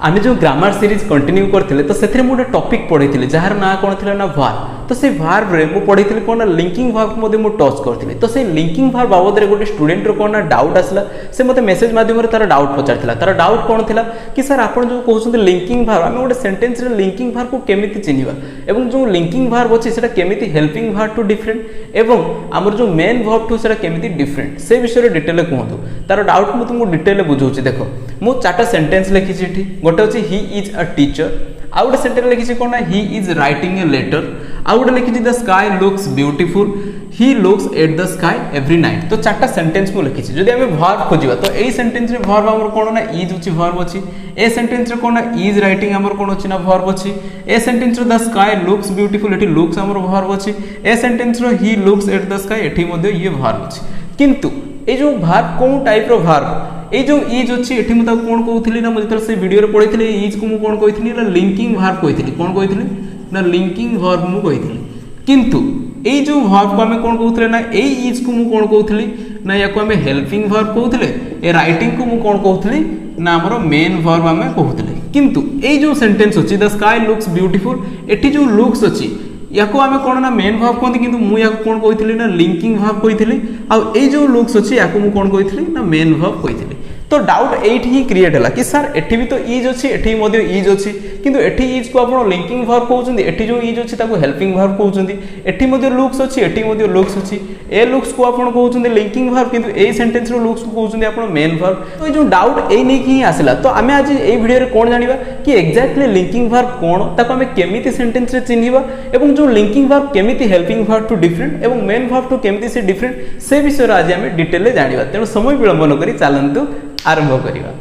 आम जो grammar series continue करते तो से गोटे टॉपिक पढ़ी जार ना कौन थी ना भार्ब तो से भार्ब रे मु पढ़ी कौन ना लिंकिंग भार्ब को मु टच करी तो से लिंकिंग भार्ब बाबद गोटे स्टूडेंट कौन ना डाउट आसला से मते मेसेज माध्यम तार डाउट पचार तार डाउट कौन थी कि सर आप जो कहते लिंकिंग भार्ब आम गोटे सेंटेंस रे लिंकिंग भार्ब को केमी चिन्हवा एवं जो लिंकिंग भार्ब अच्छी से केमी हेल्पिंग भार्ब टू डिफरेंट एवं आमर जो मेन भार्ब टू से केमी डिफरेंट से विषय डिटेल कहतु तार डाउट मुझे तुमको डिटेल बुझाऊँ देख मु 4टा सेंटेंस लिखी गोटे अच्छी ही इज अ टीचर आउ गोटे सेंटेंस लिखी कौन ना he is writing a letter आउ गोटे लिखी the sky looks beautiful he looks at the sky every night तो 4टा सेंटेंस को लिखी जदि आम वर्ब खोजा तो यही सेंटेंस रे वर्ब आमर कौन ना इज अच्छी वर्ब अच्छी ए सेंटेंस रे कौन ना इज राइटिंग आमर कौन अच्छी ना वर्ब अच्छी ए सेंटेंस रे द स्काई लुक्स ब्यूटीफुल एठी लुक्स आमर वर्ब अच्छी ए सेंटेंस रे ही लुक्स एट द स्काई एठी मध्ये ये वर्ब अच्छी किंतु ए जो वर्ब कोन टाइप रो वर्ब ये जो इज अच्छी एठी मु ताको कोन कहउथिली ना मुझे से वीडियो रे पढिथिली इज को मु कोन कहइथिली ना लिंकिंग वर्ब कहइथिली कोन कहइथिली ना लिंकिंग वर्ब मु कहइथिली किंतु ए जो वर्ब को हमें कोन कहउथिले ना ए इज को मु कोन कहउथिली ना या को हमें हेल्पिंग वर्ब कहउथिले ए राइटिंग को मु कोन कहउथिली ना हमरो मेन वर्ब हमें कहउथिले किंतु ए जो सेंटेंस अछि द स्काई लुक्स ब्यूटीफुल एठी जो लुक्स अछि या को आमे कोन ना मेन वर्ब कहते किंतु मु या कोन कहइथिली ना लिंकिंग वर्ब कहइथिली आ ए जो लुक्स अछि या को मु कोन कहइथिली ना मेन वर्ब कहइथिली तो डाउट एठी ही क्रिएट हला कि सर एठी भी तो इज अछि एठी मध्ये इज अछि किंतु एठी इज को आपण लिंकिंग वर्ब कहउछंदी एठी जो इज अछि ताको हेल्पिंग वर्ब कहउछंदी एठी मध्ये लुक्स अछि एठी मध्ये लुक्स अछि ए लुक्स को आपण कहउछंदी लिंकिंग वर्ब किंतु ए सेंटेंस रो लुक्स को कहउछंदी आपण मेन वर्ब तो ए जो डाउट ए नै कि आसिला तो आमे आज ए वीडियो रे कोन जानिबा कि एक्जेक्टली लिंकिंग वर्ब कोन ताको आमे केमिति सेंटेंस रे चिन्हिबा एवं जो लिंकिंग वर्ब केमिति हेल्पिंग वर्ब टू डिफरेंट एवं मेन वर्ब टू केमिति से डिफरेंट से विषय रे आज आमे डिटेल रे जानिबा तेनो समय विलंब न करी चलंतु आरंभ करिबा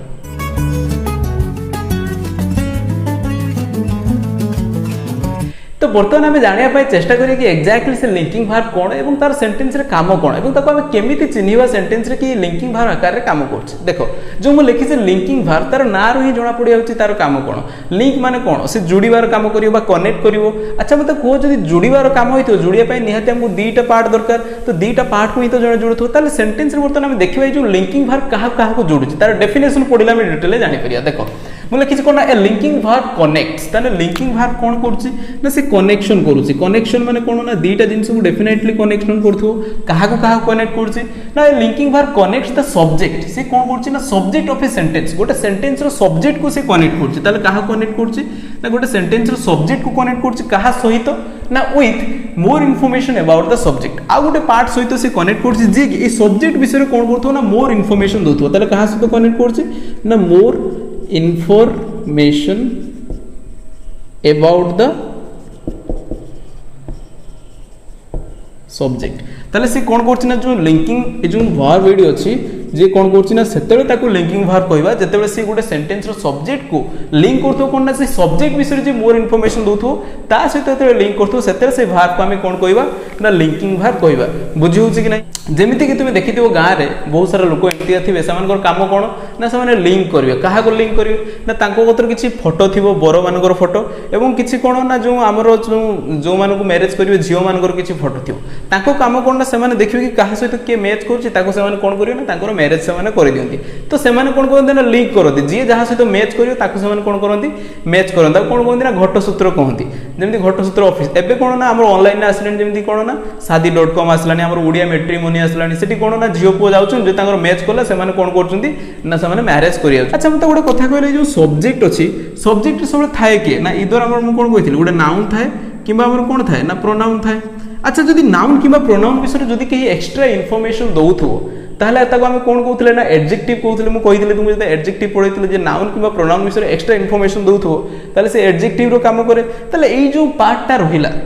तो बर्तमान आम जाना चेष्टा करिए कि एक्जाक्टली से लिंकिंग भार्ब कौन एवं तार सेंटेंस रे काम कौन एवं ताको आम केमिति चिन्हिबा सेंटेंस रे कि लिंकिंग भार्ब आकार रे काम करछ देखो जो मु लिखि से लिंकिंग भार्ब तार ना रो ही जणा पड़ी जाउची तार काम कौन लिंक माने कौन से जुड़ीबार काम करियो बा कनेक्ट करियो अच्छा मते को जदी जुड़ीबार काम होइतो जुड़िया पय निहाते हमको दीटा पार्ट दरकार तो दीटा पार्ट को ही तो जणे जुड़थो ताले सेंटेंस रे बर्तमान आम देखिबा जो लिंकिंग भार्ब कहा को जोडुची तार डेफिनेशन पढिला में डिटेल जानि परिया देखो मुझे लिखी कौन ए लिंकिंग भार्ब कनेक्ट्स ताने लिंकिंग भार्ब कौन करूची ना से कनेक्शन करूची कनेक्शन माने कौन ना दीटा जिंस को डेफिनेटली कनेक्शन करथो कहा को कनेक्ट करूची ना a linking verb connects the subject से कौन करूची ना सब्जेक्ट ऑफ ए सेंटेंस गोटे सेंटेंस रो सब्जेक्ट को से कनेक्ट करूची ताले कहा कनेक्ट करूची ना गोटे सेंटेंस रो सब्जेक्ट को कनेक्ट करूची कहा सहित ना with more information about the subject आ गोटे पार्ट सहित से कनेक्ट करूची जे ए सब्जेक्ट विषय कौन करथो ना मोर इन्फॉर्मेशन दउथो ताले कहा सहित कनेक्ट करूची ना मोर information about the subject ताले से कौन करछि ना जो लिंकिंग ए जो वर्ब वीडियो अछि जे कौन करछि ना सेतेबे ताको लिंकिंग वर्ब कहबा जेतेबे से गोटे सेंटेंस रो सब्जेक्ट को लिंक करथो कोन ना से सब्जेक्ट विषय जे मोर इन्फॉर्मेशन दउथो ता सहित जेतेबे लिंक करथो सेतेबे से वर्ब को हमें कौन कहबा ना लिंकिंग वर्ब कहबा बुझि होछि कि नै जेमिति कि तुमे देखिथिबो गां रे बहुत सारा लोक एंती थिबे समान काम कोन ना समान लिंक करिवे कहा को लिंक करिवे ना तांको कतर किछि फोटो थिबो बरो मानकर फोटो एवं किछि कोन ना जो हमरो जो मानको मैरिज करिवे जियो मानकर किछि फोटो थिबो तांको काम कोन ना समान देखिवे कि कहा सहित के मैच करछि ताको समान कोन करिवे ना तांकर मैरिज समान कर दियंती तो समान कोन करंती ना लिंक करंती जे जहा सहित मैच करियो ताको समान कोन करंती मैच करंता कोन कहंती ना घटसूत्र कहंती जेमिति घटसूत्र ऑफिस एबे कोन ना हमर ऑनलाइन आसलेन जेमिति कोन ना शादी.com आसलानी हमर ओडिया मैट्रिमोनी आसलानी सेठी कोन ना जियो पो जाउछन जे तांकर मैच करला समान कोन करचंती ना समान मैरिज करिया अच्छा मते गोटे कथा कहले जो सब्जेक्ट अछि सब्जेक्ट सब थाए के ना इधर हमर मु कोन कहिथिल गोटे नाउन थाए किबा हमर कोन थाए ना प्रोनाउन थाए अच्छा जदि नाउन किबा प्रोनाउन विषय जदि केही एक्स्ट्रा इन्फॉर्मेशन दउथो ताहले ताको हम कोन कहउतले ना एडजेक्टिव कहउतले मु कहितले तुम जदि एडजेक्टिव पढैतले जे नाउन किबा प्रोनाउन विषय एक्स्ट्रा इन्फॉर्मेशन दउथो ताहले से एडजेक्टिव रो काम करे ताहले एई जो पार्टटा रहिला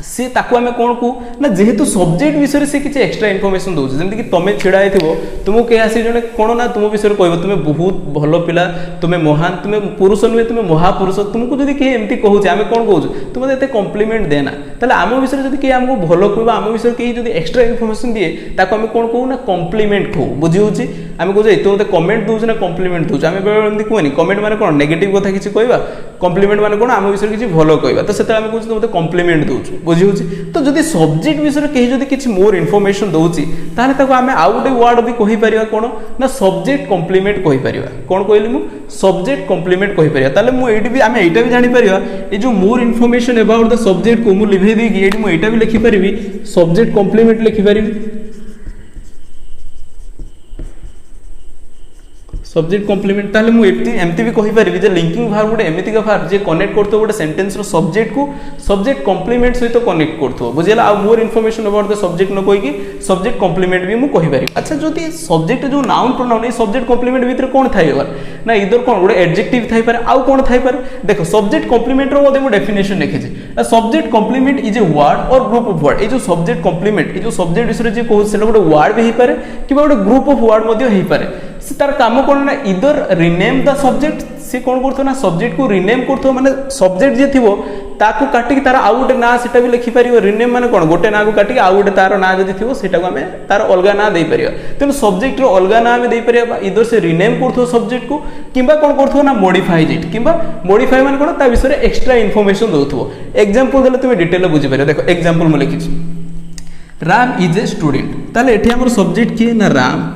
से ताको हमें कौन को ना जेहेतु सब्जेक्ट विषय से किसी एक्स्ट्रा इन्फॉर्मेशन दउछ जेमति कि तमे छिड़ा आइथिबो तुमको के आसी जने कोन ना तुम विषय कहबो तुमे बहुत भलो पिला तुमे महान तुमे पुरुष नुहे तुमे महापुरुष तुमको जदि के एमती कहउछ हमें कोन कहउछ तुम एते कॉम्प्लीमेंट देना ताले आम विषय जदि के हमको भलो कहबो आम विषय के जदि एक्स्ट्रा इन्फॉर्मेशन दिए ताको हमें कोन कहू ना कॉम्प्लीमेंट कहू बुझी होछि हमें कहू जे तो मते कमेंट दउछ ना कॉम्प्लीमेंट दउछ हमें एमती कहनी कमेंट माने कोन नेगेटिव कथा किछि कहबा कॉम्प्लीमेंट माने कोन आम विषय किछि भलो कहबा तो सेते हमें कहू जे मते कॉम्प्लीमेंट दउछ बुझी तो जदि सब्जेक्ट विषय कहीं जदि किसी मोर इनफॉरमेशन दउची ताले ताको आमे आउ गोटे वर्ड भी कहि परिया कोन ना सब्जेक्ट कॉम्प्लीमेंट कहि परिया कोन कहली मु सब्जेक्ट कॉम्प्लीमेंट कहि परिया ताले मु एडी भी आमे एटा भी जानि परिया ए जो मोर इनफॉरमेशन अबाउट द सब्जेक्ट को मु लिखि दे कि एडी मु एटा भी लिखि परिबी सब्जेक्ट कॉम्प्लीमेंट लिखि परिबी सब्जेक्ट कॉम्प्लीमेंट ताले मु एमती भी कहि परिबी जे लिंकिंग वर्ब गोटे एमितिका वर्ब जे कनेक्ट करतो गोटे सेंटेंस रो सब्जेक्ट को सब्जेक्ट कॉम्प्लीमेंट सहित कनेक्ट करतो बुझिला आ more information about the subject न कोइ कि सब्जेक्ट कॉम्प्लीमेंट भी मु कहि परिबी अच्छा जदि सब्जेक्ट जो noun pronoun a subject complement भीतर कोन थाइबा ना इधर कोन गोटे एडजेक्टिव थाइ पारे आउ कोन थाइ पारे देखो सब्जेक्ट कॉम्प्लीमेंट रो मते मु डेफिनेशन लिखि छी subject complement is a word और ग्रुप ऑफ वर्ड ए जो सब्जेक्ट कॉम्प्लीमेंट ए जो सब्जेक्ट विषय जे कहू सेला गोटे वर्ड भी हि पारे कि गोटे ग्रुप ऑफ वर्ड मध्ये हि पारे से तार काम कोन ना इधर रिनेम द सब्जेक्ट से कोन करथो ना सब्जेक्ट को रिनेम करथो माने सब्जेक्ट जे थिबो ताकू काटी कि तार आउ गोटे ना सेटा भी लिखि परियो रिनेम माने कोन गोटे ना को काटी आउ गोटे तार ना जदी थिबो सेटा को हमें तार अलगा ना देई परियो तेन सब्जेक्ट रो अलगा ना हमें देई परियो इधर से रिनेम करथो सब्जेक्ट को किबा कोन करथो ना मॉडिफाइज इट किबा मॉडिफाई माने कोन ता विषय एक्स्ट्रा इंफॉर्मेशन दउथबो एग्जांपल देले तुमे डिटेल बुझि परियो देखो एग्जांपल म लिखि राम इज ए स्टूडेंट ताले एठी हमर सब्जेक्ट की ना राम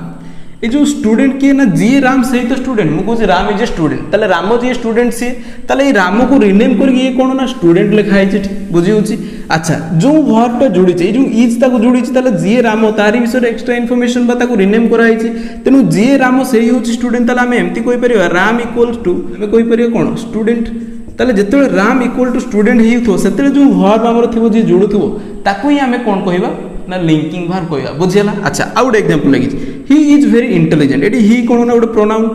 ये जो स्टूडेंट किए ना जी राम सही तो स्टूडेंट मु कहूँ राम इज ए स्टूडेंट ताले राम जी स्टूडेंट सी ताले ये राम को रिनेम करके ये कौन ना स्टूडेंट लिखा है बुझी होची अच्छा जो वर्बटा जोड़ी छै जो इज ताको जोड़ी छै ताले जी राम तारी विषय एक्स्ट्रा इन्फॉर्मेशन बा ताको रिनेम कराई छै तेनु जी राम सही होची स्टूडेंट ताले हम एम्ति कोइ परियो राम इक्वल्स टू हम कोइ परियो कोन स्टूडेंट ताले जेते राम इक्वल टू स्टूडेंट हेइथो सेते जो वर्ब हमर थिबो जे जोडुथबो ताको ही हमें कोन कहबा ना लिंकिंग वर्ब कहबा बुझियला अच्छा आ गुड एग्जांपल लागि ही इज वेरी इंटेलिजेंट एडी ही कोन ना गोटे प्रोनाउन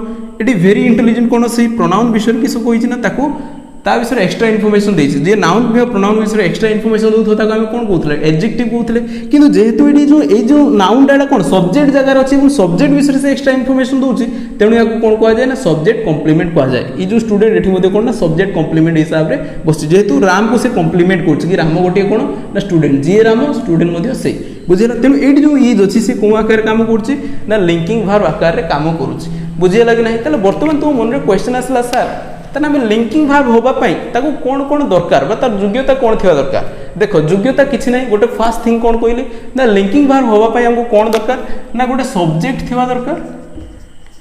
एडी वेरी इंटेलिजेंट कोन से प्रोनाउन विषय किस कोइ छै ना ताको ता विषय एक्स्ट्रा इन्फॉर्मेशन दे जे नाउन भी प्रोनाउन विषय एक्स्ट्रा इन्फॉर्मेशन दउथो ताको हम कोन कहउथले एडजेक्टिव कहउथले किंतु जेहेतु एडी जो ए जो नाउन डाटा कोन सब्जेक्ट जगह अछि और सब्जेक्ट विषय से एक्स्ट्रा इन्फॉर्मेशन दउछि तेनु याको कोन कहआ जाय ना सब्जेक्ट कॉम्प्लीमेंट कहआ जाय ई जो स्टूडेंट एठी मध्ये कोन ना सब्जेक्ट कॉम्प्लीमेंट हिसाब रे बस जेहेतु राम को से कॉम्प्लीमेंट करछि कि राम गोटे कोन ना स्टूडेंट जी राम स्टूडेंट मध्ये से बुझिला तेनु एडी जो इज अछि से कोन आकार काम करछि ना लिंकिंग वर्ब आकार रे काम करूछि बुझिला कि नाही तले वर्तमान तो मन रे क्वेश्चन आसला सर तने हम लिंकिंग वर्ब होबा पई ताको कोन कोन दरकार बा तार योग्यता कोन थिबा दरकार देखो योग्यता किछि नै गोटे फर्स्ट थिंग कोन कहली ना लिंकिंग वर्ब होबा पई हमको कोन दरकार ना गोटे सब्जेक्ट थिबा दरकार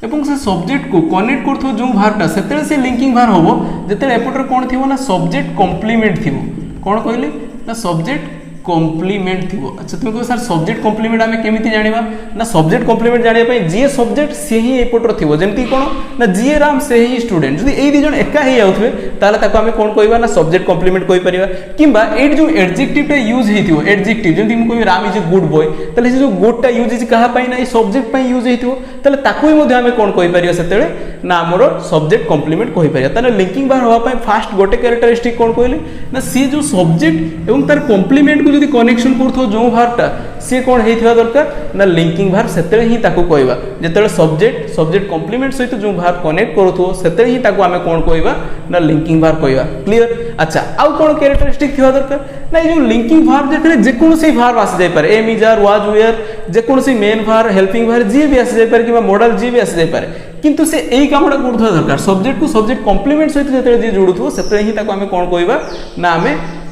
एवं से सब्जेक्ट को कनेक्ट करथो जो वर्बटा सेते से लिंकिंग वर्ब होबो जेते एपटर कोन थिबो ना सब्जेक्ट कॉम्प्लीमेंट थिबो कोन कहली ना सब्जेक्ट कॉम्प्लीमेंट थिबो अच्छा तुम को सर सब्जेक्ट कॉम्प्लीमेंट हमें केमिति जानिबा ना सब्जेक्ट कॉम्प्लीमेंट जानिया पई जे सब्जेक्ट से ही एपटर थिबो जेंति कोन ना जे राम से ही स्टूडेंट जदी एई दिजन एका हे आउथबे ताले ताको हमें कोन कहबा ना सब्जेक्ट कॉम्प्लीमेंट कहि परिबा किबा एड जो एडजेक्टिव टा यूज हेथिबो एडजेक्टिव जेंति मु कहबी Ram is a good boy ताले जे जो गुड टा यूज इज कहा पई ना ए सब्जेक्ट पई यूज हेथिबो ताले ताको ही मध्ये हमें कोन कहि परिबा सेतेले ना हमरो सब्जेक्ट कॉम्प्लीमेंट कहि परिबा ताले लिंकिंग वर्ब होबा पई फर्स्ट गोटे कैरेक्टरिस्टिक कोन कहली ना सी जो सब्जेक्ट एवं तार कॉम्प्लीमेंट को जदी कनेक्शन जो वर्बटा सी कोन हेथिबा दरकार ना लिंकिंग वर्ब सेते ही ताको कहबा जेते सब्जेक्ट कॉम्प्लीमेंट सहित जो वर्ब कनेक्ट करथो सेते ही ताको हमें कोन कहबा ना लिंकिंग वर्ब कहबा क्लियर अच्छा आउ कोन कैरेक्टरिस्टिक थिबा दरकार ना जो लिंकिंग वर्ब जेते जे कोन से वर्ब आसी जाय पारे am is are was were जे कोन से मेन वर्ब हेल्पिंग वर्ब जे भी आसी जाय पारे किबा मॉडल जे भी आसी जाय पारे किंतु से एई कामडा करथो दरकार सब्जेक्ट को सब्जेक्ट कॉम्प्लीमेंट सहित जेते जे जोडुथो सेते ही ताको हमें कोन कहबा ना हमें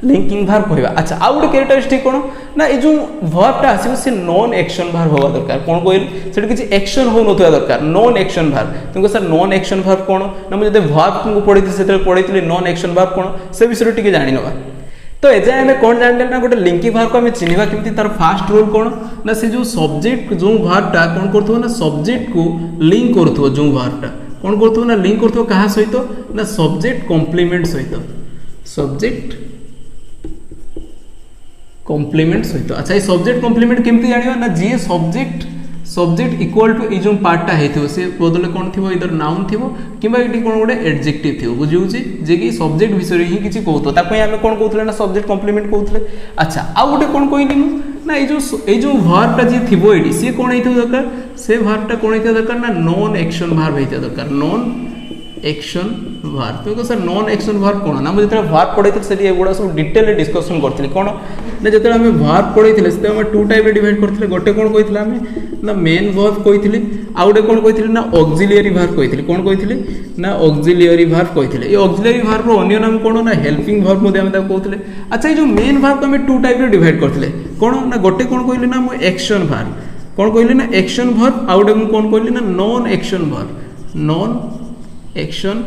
लिंकिंग वर्ब कहबा अच्छा आउ गोटे कैरेक्टरिस्टिक कोन ना ए जो वर्बटा आसीबो से नॉन एक्शन वर्ब होबा दरकार कोन कहल सेट किछि एक्शन हो नथवा दरकार नॉन एक्शन वर्ब तुमको सर नॉन एक्शन वर्ब कोन ना मु जदे वर्ब को पढिथि सेते पढिथि नॉन एक्शन वर्ब कोन से विषय टिके जानि नबा तो एजा हमें कोन जानले ना गोटे लिंकिंग वर्ब को हमें चिन्हबा केमति तार फास्ट रूल कोन ना से जो सब्जेक्ट जो वर्बटा कोन करथो ना सब्जेक्ट को लिंक करथो जो वर्बटा कोन करथो ना लिंक करथो कहा सहित ना सब्जेक्ट कॉम्प्लीमेंट सहित सब्जेक्ट कॉम्प्लीमेंट सहित अच्छा ये सब्जेक्ट कॉम्प्लीमेंट केमती जानिबा ना जे सब्जेक्ट इक्वल टू ए जो पार्टटा हेथिबो से बदले कोन थिबो इधर नाउन थिबो किबा एटी कोन गोटे एडजेक्टिव थिबो बुझी होची जे कि सब्जेक्ट विषय ही किछि कहतो ताको हमें कोन कहउथले ना सब्जेक्ट कॉम्प्लीमेंट कहउथले अच्छा आ गोटे कोन कहली ना ए जो वर्बटा जे थिबो एडी से कोन हेथिबो दरकार से वर्बटा कोन हेथिबो दरकार ना नॉन एक्शन वर्ब हेथिबो दरकार नॉन एक्शन वर्ब तो सर नॉन एक्शन वर्ब कोन ना हम जेते वर्ब पढैते से एगुडा सब डिटेल डिस्कशन करथिले कोन ना जेते हम वर्ब पढैते से हम टू टाइप रे डिवाइड करथिले गोटे कोन कहितले हम ना मेन वर्ब कही आउ गोटे कौन कही ना ऑक्सिलियरी वर्ब कही कौन कही ना ऑक्सिलियरी वर्ब कही ये ऑक्सिलियरी वर्ब रो अन्य नाम कौन ना हेल्पिंग वर्ब कहते। अच्छा ये जो मेन वर्ब को आम टू टाइप डिवाइड करते कौन ना गोटे कौन कहली ना मुझे एक्शन वर्ब कौन कहली ना एक्शन वर्ब आउ गोटे कौन कहली ना non action verb non action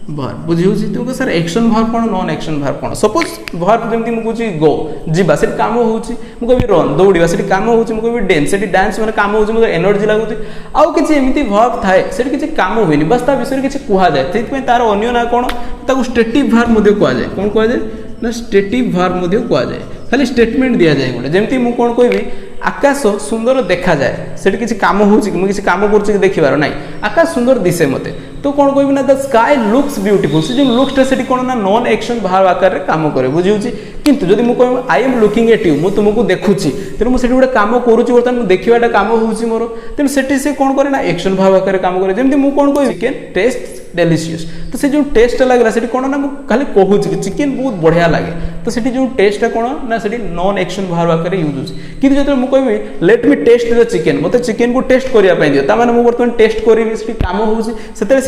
verb बुझी तुमको सर एक्शन वर्ब कौन नॉन एक्शन वर्ब कौन सपोज वर्ब जमी मुझे गो जीवा से कम होची मुझे रन दौड़ा से कम होची मुझे डांस से डांस मैंने कम हो मुझे एनर्जी लगुच आउ कि एमती वर्ब थाए से किसी कम हुए बस ता विषय किसी कहुए से तार अन्य ना कौन ताको स्टेटिव वर्ब कहुए कौन कहुए ना स्टेटिव वर्ब कहुए खाली स्टेटमेंट दि जाए गोटे जमी मुझे कौन कहि आकाश सुंदर देखा जाए से किसी कम हो किसी कम कर देखिबार ना आकाश सुंदर दिसे मते तो कौन कह ना द स्काई लुक्स ब्यूटीफुल से जो लुक्सटा से कौन ना नॉन एक्शन भाव आकार में कम करे बुझी किंतु जदि मुझे कह I am looking at you मुझे तुमको देखुची तेणु मुझे गोटे कम करुच्ची बर्तमान मुझे देखाटा कम हो मोर तेणु से कौन करे ना एक्शन भाव आकार कम करे जमी मुझे कौन कह चिकेन टेस्ट डेलीशियस तो से जो टेस्ट लगला से कौन ना खाली कहूँ कि चिकेन बहुत बढ़िया लगे तो से जो टेस्ट कौन ना से नॉन एक्शन भाव आकार यूज हो कि जो मुझे कह let me taste the chicken मत चिकेन को टेस्ट करने दियो ताने मुझे बर्तमान टेस्ट करी कम हो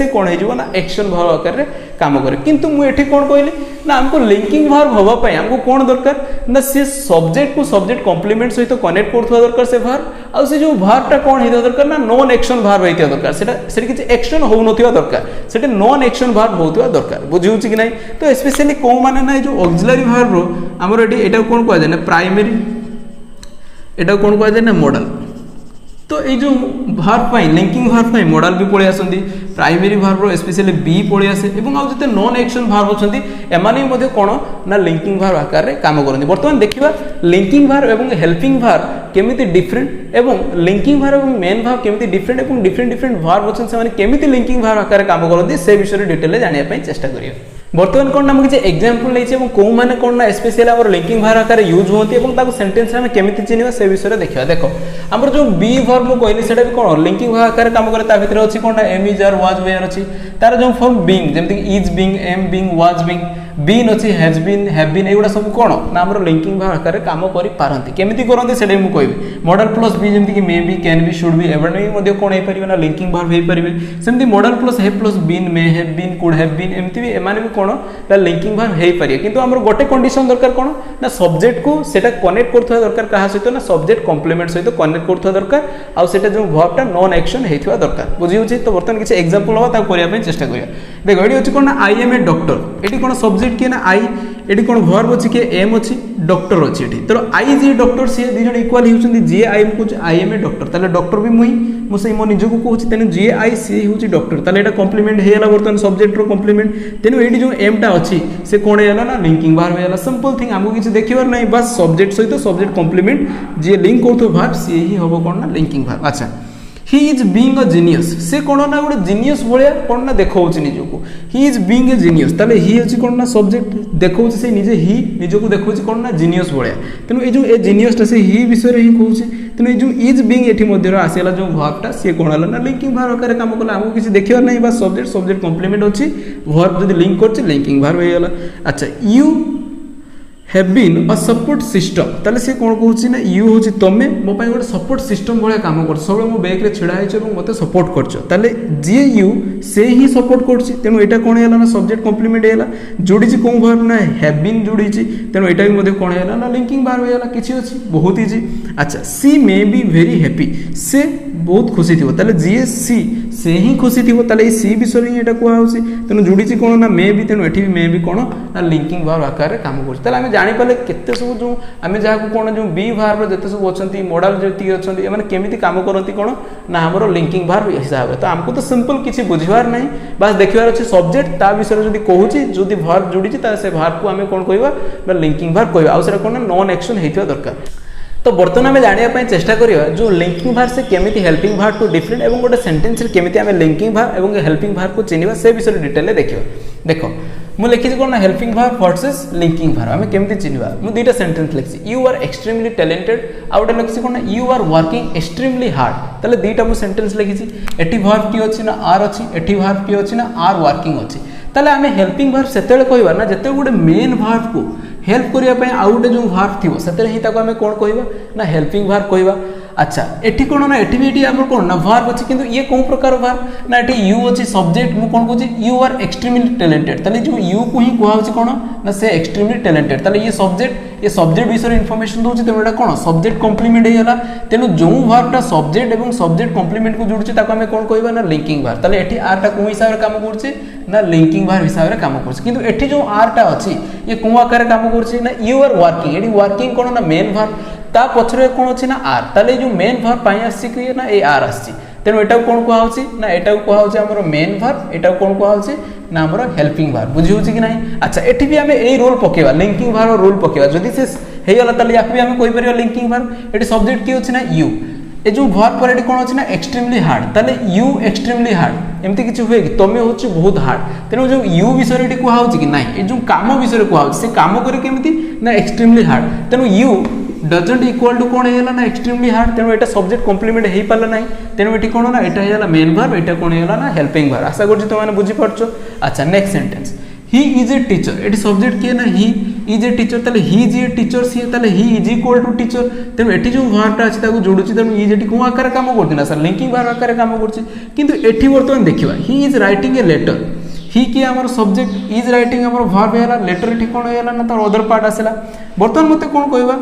कौन हो ना एक्शन भाव आकार में कम करे किंतु मुझे कौन कहली ना हमको लिंकिंग भाव हाँपाई हमको कौन दरकार ना सी सब्जेक्ट को सब्जेक्ट कॉम्प्लीमेंट सहित कनेक्ट कर दरकार से भार्ब आउ से जो भार्बटा कौन होता दरकार ना नॉन एक्शन भार्ब होता दरकार से किसी एक्शन हो दरकार से नॉन एक्शन भार्ब होता दरकार बुझी कि ना तो स्पेशली कौ माने ना जो ऑक्सिलरी भार्ब रो आमर ये कौन कहुए ना प्राइमरी एटा कौन कहुए ना मॉडल तो ये जो भार्ब लिंकिंग भार्ब मॉडल भी पलि आसती प्राइमरी भार्ब स्पेशली बी पलि आसे और आउ जो नॉन एक्शन भार्ब अच्छा एमाने कौन ना लिंकिंग भार्ब आकार में कम करते बर्तमान देखा लिंकिंग भार्ब और हेल्पिंग भार्ब केमिति डिफरेंट एवं लिंकिंग भार्ब और मेन भार्ब केमिति डिफरेंट और डिफरेंट डिफरेंट भार्ब अच्छे से केमिति लिंकिंग भार्ब आकार कम करते से विषय डिटेल जानापी चेष्टा करिए बर्तमान कौन ना मुझे एग्जांपल नहीं कौ मैंने कौन ना स्पेशली आम लिंकिंग भार्ब आकार यूज होती है सेंटेंस में केमिति चिन्ह से विषय देखा देख आम जो बी वर्ब कहली से कौन लिंकिंग भार्ब आकार कम करे भितर अच्छी कौन ना am is are was were अच्छी तार जो फॉर्म बीइंग जमती is being am being was being been अच्छी हैज बीन हैव बीन एगुड़ा सब कौन ना आम लिंकिंग भार्ब आकार कम करती केमिति करते से मुझे कहि मॉडल प्लस बी जमी may be can be should be एवं कौन हो ना लिंकिंग भार्ब हो पारे सेमती modal plus have plus been may have been could have been एमती भी एमाने भी कौन ना लिंकिंग भार्ब हो पारे किंतु आमर गोटे कंडीशन दरकार कौन ना सब्जेक्ट को सेटा कनेक्ट करथवा दरकार कहा सहित ना सब्जेक्ट कॉम्प्लीमेंट सहित कनेक्ट करथवा दरकार आउ सेटा जो भार्बटा नॉन एक्शन होइथवा दरकार बुझी होछि तो बर्तमान किसी एग्जांपल हवा ता करिया पय चेष्टा करिया देखो एडी अछि कोन ना आई एम ए डॉक्टर एडी कोन सब्जेक्ट के ना आई एडी कोन वर्ब अछि के एम अछि डॉक्टर अछि एडी तो आई जे डॉक्टर से दी जण इक्वल होउछन जे आई एम को आई एम ए डॉक्टर ताले डॉक्टर भी मुई मु से मो निजो को कहूछि तेनु जे आई सी होउछि डॉक्टर ताले एटा कॉम्प्लीमेंट हेला बर्तमान सब्जेक्ट रो कॉम्प्लीमेंट तेनु एडी जो एम टा अछि से कोन हेला ना लिंकिंग भार्ब हेला सिंपल थिंग हमको किछि देखिबार नै बस सब्जेक्ट सहित सब्जेक्ट कॉम्प्लीमेंट जे लिंक करथो भार्ब से ही होबो कोन ना लिंकिंग भार्ब अच्छा he is being a genius से कौन ना गोटे जीनियस भाया कौन ना देखा निजक he is being a genius ताले ही अच्छी कौन ना सब्जेक्ट देखा से निजे ही निजक देखा कौन ना जीनियस भाया तेणु ये जो ए जीनियसटा से ही विषय ही कहूँ तेणु ये जो इज बीइंग ये आसला जो भार्बटा सी कौन है ना लिंकिंग भार्ब आकार कम कला आमको किसी देखिबार नहीं बस सब्जेक्ट सब्जेक्ट कॉम्प्लीमेंट अच्छी भार्ब जब लिंक कर लिंकिंग भार्ब होगा अच्छा you have been a support system ताले से कौन कहूँ ना यू हूँ तुमे मो गोटे सपोर्ट सिस्टम भाया कम कर सब मो बैक रे छिड़ा है मत सपोर्ट कर जी यू से ही सपोर्ट कर तेणु यहाँ कौन है ना सब्जेक्ट कॉम्प्लीमेंट है जोड़ी कौन भार्ब ना हैव बीन जोड़ी तेणु यहाँ भी कौन है ना लिंकिंग भार्ब है किसी अच्छी बहुत इजी अच्छा सी मे बी वेरी हैप्पी से बहुत खुशी थी ताले जी सी से ही खुशी थी ताले सी विषय ही यहाँ कहुच्छे तेणु जोड़ी कौन ना मे भी तेणु ये मे भी कौन ना लिंकिंग भार्ब आकार में कम कर जापारे केते सब जो आम जहाँ कौन जो बी भार्ब जिते सब अच्छा मॉडल जी अच्छा मैंने केमी कम करती कौन ना आमर लिंकिंग भार्ब हिसाब से तो आमको तो सिंपल किसी बुझार ना बस देखिबार अच्छे सब्जेक्ट ता विषय जब कहूँ जदि भार्ब जोड़ी से भार्ब को आम कौन कह लिंकिंग भार्ब कह आउ कौन नॉन एक्शन होता दरकार तो बर्तमान आम जानापी चेष्टा करिया जो लिंकिंग भार्ब से केमिति हेल्पिंग भार्ब टू डिफरेंट और गोटे सेंटेंस केमिति आम लिंकिंग भार्ब और हेल्पिंग भार्ब को चिन्हवा से विषय डिटेल देखिए देखो मुझे लिखी कौन ना helping verb versus linking verb आम केमिति चिन्हवा मुझे दुईटा सेंटेंस लिखी यू आर एक्सट्रीमली टैलेंटेड आउ गोटे लिखी कौन ना you are working extremely hard ताले दुईटा मुझे सेंटेंस लिखी एटी भार्ब किए अच्छी ना आर अच्छी एटी भार्ब किए अच्छी ना आर वर्किंग अच्छी ताले आम हेल्पिंग भार्ब से कहवा ना जिते गोटे मेन भार्ब को हेल्प करने आउ गोटे जो भार्ब थी से आम कौन कहवा ना हेल्पिंग भार्ब कहवा अच्छा एठी कोन ना एठी भी एठी हमर कोन ना वर्ब अछि किंतु ये कोन प्रकार वर्ब ना एठी यू अछि सब्जेक्ट मु कोन कहूची यू आर एक्सट्रीमली टैलेंटेड ताले जो यू को ही कुहा होची कोन ना से एक्सट्रीमली टैलेंटेड ताले ये सब्जेक्ट विषय इनफॉरमेशन दोची तेम एटा कोन सब्जेक्ट कॉम्प्लीमेंट हे हला तेनु जो वर्बटा सब्जेक्ट एवं सब्जेक्ट कॉम्प्लीमेंट को जोडुची ताको हमें कोन कहबा ना लिंकिंग वर्ब ताले एठी आर टा को हिसाब रे काम करछि ना लिंकिंग वर्ब हिसाब रे काम करछि किंतु एठी जो आर टा अछि ये को आकार काम करछि ना यू आर वर्किंग एठी वर्किंग कोन ना मेन वर्ब ता पछरे कोन अछि ना आर ताले जो मेन वर्ब पाई आछि कि ना ए आर आछि तेनु एटा कोन को होछि ना एटा को होछि हमर मेन वर्ब एटा कोन को होछि ना हमर हेल्पिंग वर्ब बुझि होछि कि नाही अच्छा एठी भी हमें ए रोल पकेवा लिंकिंग वर्ब रोल पकेवा जदी से हे गला ताले याक भी हमें कोइ परिया लिंकिंग वर्ब एठी सब्जेक्ट की होछि ना यू ए जो वर्ब पर एठी कोन होछि ना एक्सट्रीमली हार्ड ताले यू एक्सट्रीमली हार्ड एमती किछ हुए कि तमे होछि बहुत हार्ड तेनु जो यू विषय एठी को होछि कि नाही ए जो काम विषय को होछि से काम करे केमती ना एक्सट्रीमली हार्ड तेनु यू डजंट इक्वल टू कोन हेला ना एक्सट्रीमली हार्ड तेनु एटा सब्जेक्ट कॉम्प्लीमेंट हेई पाला नाही तेनु एठी कोन ना एटा हेला मेन वर्ब एटा कोन हेला ना हेल्पिंग वर्ब आशा करछि तो माने बुझी पड़छो अच्छा next sentence he is a teacher eighty subject के ना ही इज ए टीचर ताले he is a teacher she ताले he is equal to teacher तेनु एटी जो वर्बटा अछि ताको जोडुछि तेनु इज एटी को आकार काम करछि ना सर लिंकिंग वर्ब आकार काम करछि किंतु एठी वर्तमान देखिबा he is writing a letter he कि हमर सब्जेक्ट इज राइटिंग हमर वर्ब हेला लेटर एठी कोन हेला ना तार अदर पार्ट आसेला वर्तमान मते कोन कहबा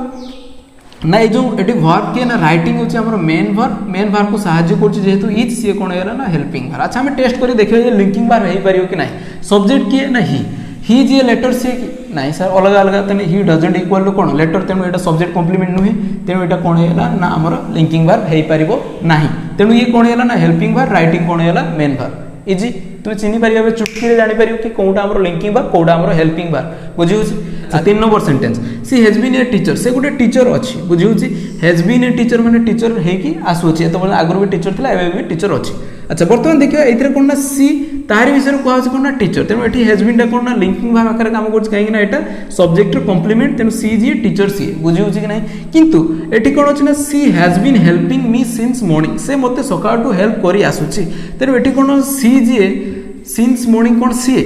ना ये जो एटी वर्ब के ना राइटिंग होछि हमर मेन वर्ब को सहाय्य करछि जेहेतु इज से कोन हेला ना हेल्पिंग वर्ब अच्छा हम टेस्ट करी देखियो जे लिंकिंग वर्ब हेई परियो कि नाही सब्जेक्ट के ना ही जे लेटर से नहीं सर अलग अलग तने ही डजंट इक्वल टू कोन लेटर तेनु एटा सब्जेक्ट कॉम्प्लीमेंट नुहे तेनु एटा कोन हेला ना हमर लिंकिंग वर्ब हेई परिबो नाही तेनु ये कोन हेला ना हेल्पिंग वर्ब राइटिंग कोन हेला मेन वर्ब इजी तुम चिन्ह पारिबा चुटकी रे जानि पारियो कि कोउटा हमर लिंकिंग वर्ब कोउटा हमर हेल्पिंग वर्ब बुझी होछि 3 number sentence she has been a teacher से गुटे टीचर अछि बुझी होछि हैज बीन ए टीचर माने टीचर हे कि आसु अछि तो आगुर भी टीचर थिला एबे भी टीचर अछि अच्छा वर्तमान देखियो एथिरे कोन ना सी तारि विषय को आछि कोन ना टीचर तेनु एठी हैज बीन टा कोन ना लिंकिंग वर्ब आकार काम करछि काहे कि ना एटा सब्जेक्ट रो कॉम्प्लीमेंट तेनु सी जी टीचर सी बुझी होछि कि नाही किंतु एठी कोन अछि ना she has been helping me since morning से मते सकाळ टू हेल्प करी आसुछि तेनु एठी कोन सी जी सिंस मॉर्निंग कोन सी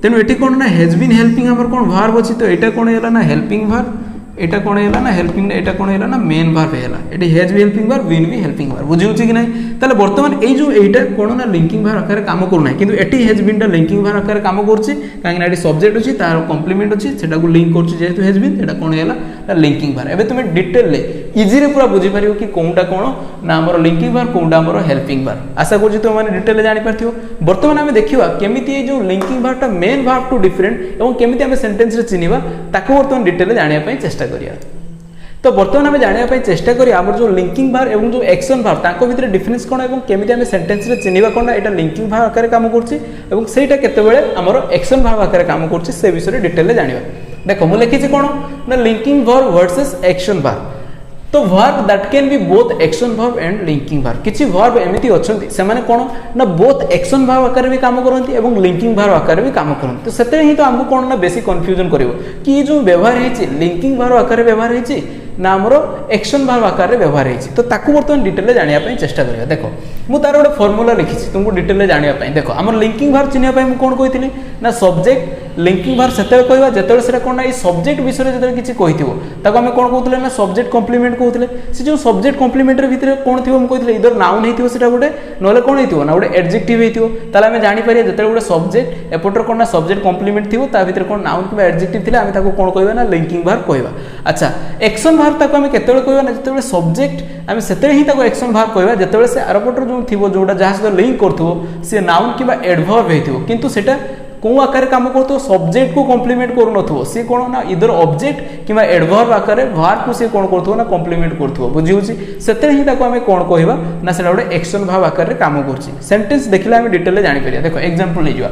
तेनु एठी कोन ना हैज बीन हेल्पिंग हमर कोन वर्ब अछि तो एटा कोन हेला ना हेल्पिंग वर्ब एटा कोन हेला ना हेल्पिंग एटा कोन हेला ना मेन वर्ब हेला एटी has be helping verb been be helping verb बुझी होछि कि नाही ताले वर्तमान ए जो एटा कोन ना लिंकिंग वर्ब आकार काम करू नाही किंतु एटी हैज बीन टा लिंकिंग वर्ब आकार काम करछि काहे ना एटी सब्जेक्ट अछि तार कॉम्प्लीमेंट अछि सेटा को लिंक करछि जेहेतु हैज बीन एटा कोन हेला ना लिंकिंग वर्ब एबे तुमे डिटेल ले इजी रे पूरा बुझी परियो कि कोनटा कोन ना हमर लिंकिंग वर्ब कोनटा हमर हेल्पिंग वर्ब आशा करछि तो माने डिटेल जानि परथियो वर्तमान हमें देखिबा केमिति ए जो लिंकिंग वर्ब टा मेन वर्ब टू डिफरेंट एवं केमिति हमें सेंटेंस रे चिनिबा ताको वर्तमान डिटेल जानिया पई चेष्टा करिया तो वर्तमान हमें जानिया पई चेष्टा करिया हमर जो लिंकिंग वर्ब एवं जो एक्शन वर्ब ताको भितर डिफरेंस कोन एवं केमिति हमें सेंटेंस रे चिनिबा कोन एटा लिंकिंग वर्ब आकार काम करछि एवं सेटा केते बेले हमर एक्शन वर्ब आकार काम करछि से विषय डिटेल जानिबा देखो मु लिखि छि कोन ना linking verb versus action verb तो verb that can be both action verb and linking verb किछि वर्ब एमिति अछंती से माने कोन ना बोथ एक्शन वर्ब आकार भी काम करंती एवं लिंकिंग वर्ब आकार भी काम करंती तो सेते ही तो हमको कोन ना बेसी कंफ्यूजन करिवो कि जो व्यवहार हेछि लिंकिंग वर्ब आकार व्यवहार हेछि ना हमरो एक्शन वर्ब आकार रे व्यवहार हेछि तो ताकू वर्तमान डिटेल जानिया पई चेष्टा करिया देखो मु तार गोटे फार्मूला लिखिछि तुमको डिटेल जानिया पई देखो हमर लिंकिंग वर्ब चिनिया पई मु कोन कहिथिली ना सब्जेक्ट लिंकिंग वर्ब सेते कहबा जेतेले सेटा कोन ना ई सब्जेक्ट विषय जेतेले किछि कहिथिबो ताको हम कोन कहउतले ना सब्जेक्ट कॉम्प्लीमेंट कहउतले से जो सब्जेक्ट कॉम्प्लीमेंट रे भितरे कोन थिबो हम कहिथिले इधर नाउन हेथिबो सेटा गोटे नले कोन हेथिबो ना गोटे एडजेक्टिव हेथिबो ताले हम जानि परिया जेतेले गोटे सब्जेक्ट एपोटर कोन ना सब्जेक्ट कॉम्प्लीमेंट थिबो ता भितरे कोन नाउन किबा एडजेक्टिव थिले हम ताको कोन कहबा ना लिंकिंग वर्ब कहबा अच्छा एक्शन वर्ब ताको हम केतेले कहबा ना जेतेले सब्जेक्ट हम सेते ही ताको एक्शन वर्ब कहबा जेतेले से आरपोटर जो थिबो जोटा जहां से लिंक करथबो से नाउन किबा एडवर्ब हेथिबो किंतु सेटा को आकार काम करतो सब्जेक्ट को कॉम्प्लीमेंट करू नथबो से कोन ना इधर ऑब्जेक्ट किबा एडवर्ब आकार वर्ब को से कोन करथबो ना कॉम्प्लीमेंट करथबो बुझी होची सेते ही ताको हम कोन कहबा ना सेटा गोटे एक्शन वर्ब आकार रे काम करछि सेंटेंस देखिला हम डिटेल जानि परिया देखो एग्जांपल ले जवा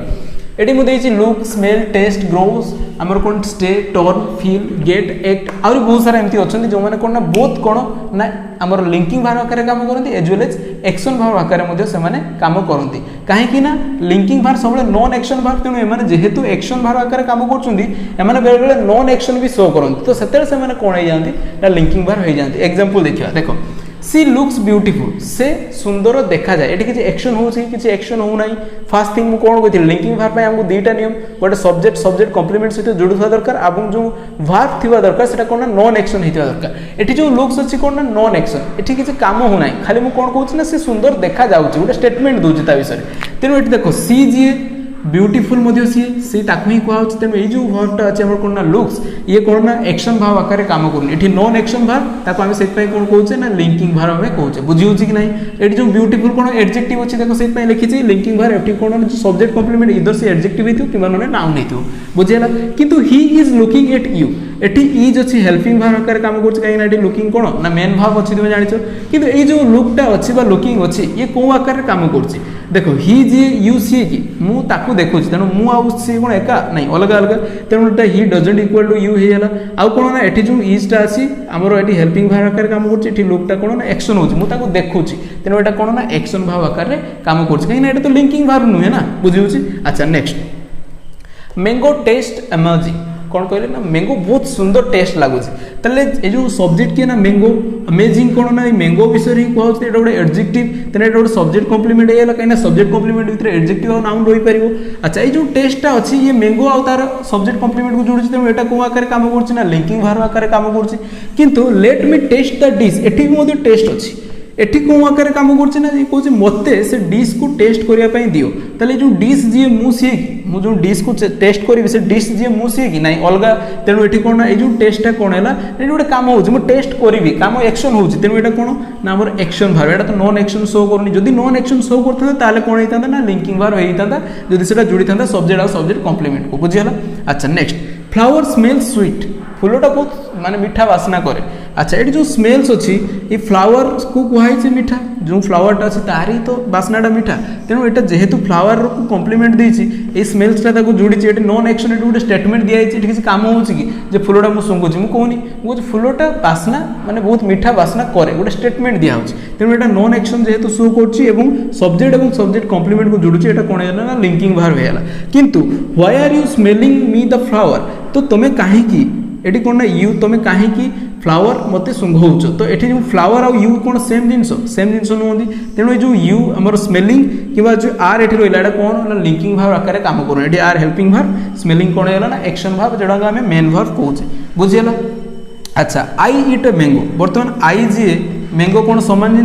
एटी मु देछि लुक स्मेल टेस्ट ग्रोस हमर कोन stay turn feel get act और बहुत सारा एमती अछन जो माने कोन ना बोथ कोन ना हमर लिंकिंग वर्ब आकार काम करंती as well as action verb आकार मध्ये से माने काम करंती काहे कि ना लिंकिंग वर्ब सबले नॉन एक्शन वर्ब तेनु ए माने जेहेतु एक्शन वर्ब आकार काम करचुंदी ए माने बेले बेले नॉन एक्शन भी शो करंती तो सेते से माने कोन हे जानती ना लिंकिंग वर्ब हे जानती एग्जांपल देखिया देखो सी लुक्स ब्यूटीफुल से सुंदर देखा जाए ये किसी एक्शन हो किसी एक्शन हो ना फास्ट थिंग मुझे कौन लिंकिंग भार्ब आमको दुईटा नियम गोटे सब्जेक्ट सब्जेक्ट कम्प्लीमेंट सहित जोड़ुवा दरकार और जो भार्ब थी दरकार से कौन नॉन एक्शन होता दरकार ये जो लुक्स अच्छी कौन ना नॉन एक्शन ये किसी काम हो ना खाली मुझे कौन कहूँ ना सी सुंदर देखा जाऊँगी गोटे स्टेटमेंट दूसरी ता विषय तेणु ये देख सी जी ब्यूटीफुल सी ताकू ही कहुच्छे तेणु ये जो भार्बटा अच्छे कौन ना लुक्स ये कौन ना एक्शन भाव आकार काम कर नॉन एक्शन भार्ब ताको आम से कौन कहे ना लिंकिंग भार्ब आम कहे बुझी कि ना ये जो ब्यूटीफुल कौन एडजेक्टिव अच्छी देखो से लिखी लिंकिंग भार्ब ये कौन जो सब्जेक्ट कम्प्लीमेंट इधर से एडजेक्टिव हो कि नाउन हो बुझीगला किंतु he is looking at you eighty is अच्छी हेल्पिंग भार्ब आकार काम कर कहीं लुकिंग कौन ना मेन भाव अच्छी तुम जान कि ये जो लुकटा अच्छी लुकिंग अच्छी ये कौ आकार काम कर देखो ही जी यू सी कि मुझे देखुँ तेणु मुझे कौन एका नहीं अलग अलग तेणु he doesn't equal to you होगा आउ कौन ना ये जो इजटा अच्छी आमर ये हेल्पिंग भाव आकार काम कर लुकटा कौन ना एक्शन हो देखुँ तेणु यहाँ कौन ना एक्शन भाव आकार काम कर कहीं तो लिंकिंग भाव नुहे ना बुझे। अच्छा नेक्स्ट मैंगो टेस्ट अमेजिंग कौन कहले ना मैंगो बहुत सुंदर टेस्ट लगुच ताले ये जो सब्जेक्ट किए ना मैंगो अमेजिंग कौन ना मैंगो विषय ही कहते गोटे एडजेक्टिव तेना गोटे सब्जेक्ट कम्प्लीमेंट होगा कहीं सब्जेक्ट कम्प्लीमेंट भितर एडजेक्टिव और नाउन रही पार। अच्छा ये जो टेस्टा अच्छी ये मैंगो आउ तार सब्जेक्ट कम्प्लीमेंट को जोड़ी तेणु यहाँ कौ आकार काम कर लिंकिंग भार्ब आकार काम कर किंतु let me taste the dish एटी भी टेस्ट अच्छी एटी कौ आकार काम कर कहते मत से डिश को टेस्ट करने दियो ताले जो डिश जी मुझे जो डिश को टेस्ट करी से डिश जी मुझे कि ना अलग तेणु ये कौन ये जो टेस्टा कौन है ये गोटे कम हो टेस्ट करी कम एक्शन हो तेणु यहाँ कौन ना आम एक्शन भार्ब यहाँ तो नॉन एक्शन शो करनी जदि नॉन एक्शन शो करता कौन होता ना लिंकिंग भार्ब होता जदि से जोड़ी था सब्जेक्ट और सब्जेक्ट कम्प्लीमेंट को बुझीगला। अच्छा नेक्स्ट फ्लावर स्मेल स्वीट फूलटा बहुत माने मीठा बास्ना करे। अच्छा ये जो स्मेल्स अच्छी ये फ्लावर को कहुई मीठा जो फ्लावरटा अच्छी तारी तो बास्नाटा मीठा तेणु यहाँ जेहेतु फ्लावर को कम्प्लीमेंट देती स्मेल्सटा जोड़ी ये नॉन एक्शन गोटे स्टेटमेंट दिखाई किसी काम हो कि फूलटा मुझे शुंघुची मुझे कहूनी मुझे फूलटा बास्ना माने बहुत मीठा बास्ना करे गोटे स्टेटमेंट दिया तेणु यहाँ नॉन एक्शन जेहेतु शो कर सब्जेक्ट और सब्जेक्ट कम्प्लीमेंट को जोड़ुची ये कौन है ना लिंकिंग भार्ब होगा किंतु why are you smelling me the flower तो तुम्हें कहीं ये कौन ना यू तुम्हें कहीं फ्लावर मत शुंघाऊच तो ये जो फ्लावर आउ यू कौन सेम जिनस नुहति तेणु ये जो यू आमर स्मेलिंग कि जो आर ये रहा कौन ना लिंकिंग भार्ब आकार काम कर ये आर हेल्पिंग भार्ब स्मेलिंग कौन है ना एक्शन भार्ब जोड़ा आम मेन भार्ब कहे बुझीगला। अच्छा आई इट मैंगो बर्तमान आई जी मैंगो कौन सामान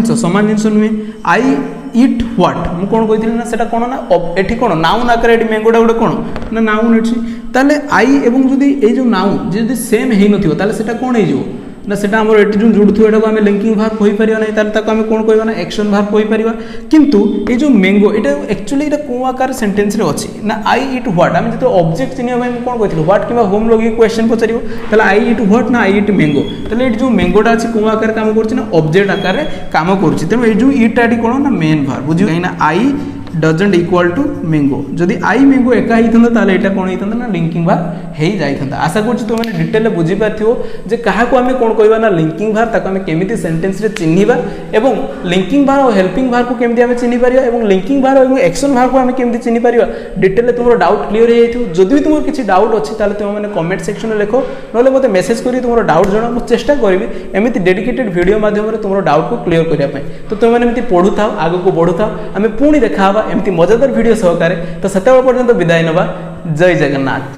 जिनस नुहे आई इट व्हाट मुझे कौन कही ना कौन ना ये कौन नाउन आकार ये मैंगोटा गोटे कौन ना नाउन अच्छी ताले आई एवं जदि ये जो नाउन जी सेम हो ना कौन हो ना से ये जो जोड़ू यहाँ आम लिंकिंग भार्ब कहीपर ना आम कौन कह ना एक्शन भार्ब कहीपर किंतु ये जो मैंगो ये एक्चुअली ये कौ आकार सेंटेंस रे अच्छी ना आई इट व्हाट आम जो ऑब्जेक्ट चिन्ह कौन कही व्हाट कि होम लगे question Pachar I it what ना आई इट मैंगो ये जो मैंगोटा अच्छी कौ आकार काम कर ऑब्जेक्ट आकार काम कर तेणु ये जो इटा कौन ना मेन भार्ब बुझे कहीं I doesn't equal to mango जदि आई मैंगो एका होता यहाँ कौन होता ना लिंकिंग भार्ब हो जाता। आशा कर तुमने डिटेल बुझीपार जे क्या आम कौन कहवा ना लिंकिंग भार्ब ताको आम केमिति सेंटेंस रे चिन्हिबा एवं लिंकिंग भार्ब और हेल्पिंग भार्ब को केमिति आम चिन्हि पारिबा एवं लिंकिंग भार्ब और एक्शन भार्ब को आम केमिति चिन्हि पारिबा डिटेल तुम डाउट क्लियर हो जाइथिबो। जदि भी तुम किसी डाउट अच्छी ताले तुम मैंने कमेंट सेक्शन में लिख ना मत मेसेज करी तुम डाउट जणा मुझे चेष्टा करी एमती डेडिकेटेड वीडियो माध्यम तुम डाउट को क्लियर करने तो तुमने पढ़ु था आग को बढ़ु था आम पुणी देखा एमती मजादार वीडियो सहकारे तो सेतबेले पर्यंत विदाय नवा। जय जगन्नाथ।